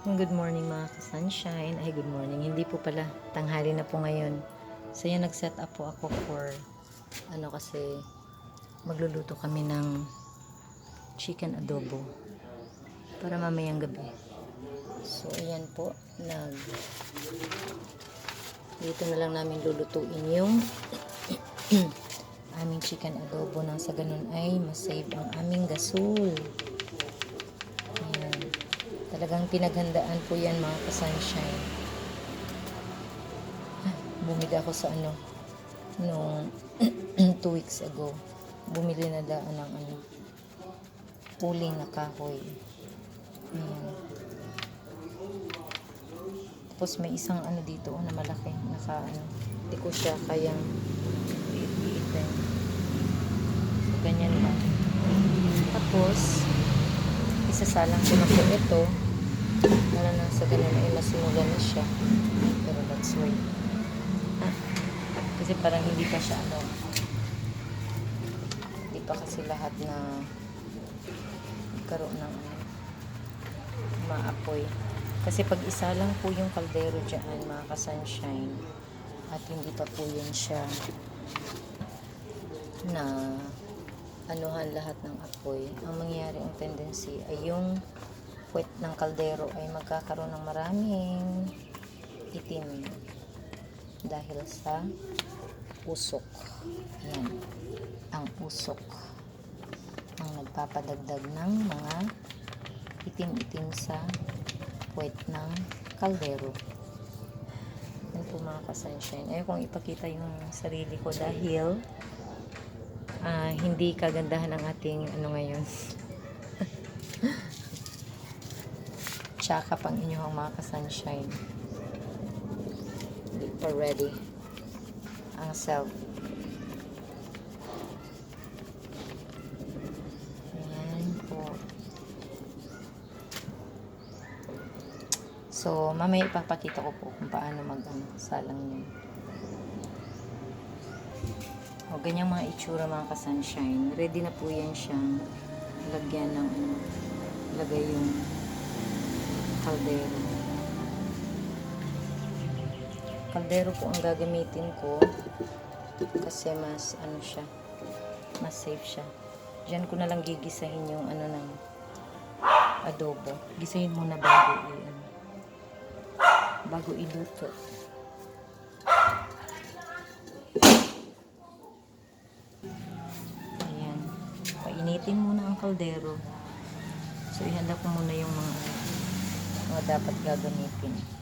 Good morning mga ka-sunshine. Ay, good morning. Hindi po pala. Tanghali na po ngayon. So, yan, nag-set up po ako for, kasi magluluto kami ng chicken adobo para mamayang gabi. So, ayan po. Dito na lang namin lulutuin yung aming chicken adobo nang sa ganun ay masave ang aming gasol. Talagang pinaghandaan po yan mga ka-sunshine. Bumili ako sa nung 2 weeks ago. Bumili na daan ng uling na kahoy. Ayan. Tapos may isang dito na malaki. Hindi ko siya kayang liit-liitin. So, ganyan lang. Tapos, isasalang ko na po ito. Wala na sa ganun ay masimulan na siya. Pero that's why. Kasi parang hindi pa siya hindi pa kasi lahat na karoon ng maapoy. Kasi pag isa lang po yung kaldero dyan mga ka-sunshine at hindi pa po yun siya na anuhan lahat ng apoy, ang mangyayari ang tendency ay yung puwet ng kaldero ay magkakaroon ng maraming itim dahil sa usok. Yan. Ang usok ang nagpapadagdag ng mga itim-itim sa puwet ng kaldero. Yan po mga ka-sunshine. Ayaw kong ipakita yung sarili ko dahil hindi kagandahan ang ating ngayon. Tsaka pang inyong mga ka-sunshine. Hindi pa ready ang self. Ayan po. So, mamaya ipapakita ko po kung paano salang yun. O, ganyang mga itsura mga ka-sunshine. Ready na po yan siyang lagyan ng lagay yung kaldero. Kaldero po ang gagamitin ko kasi mas siya, mas safe siya. Diyan ko na lang gigisahin yung ng adobo. Gisahin muna bago iluto. Ayan. Painitin muna ang kaldero. So ihanda ko muna yung mga dapat gagamitin.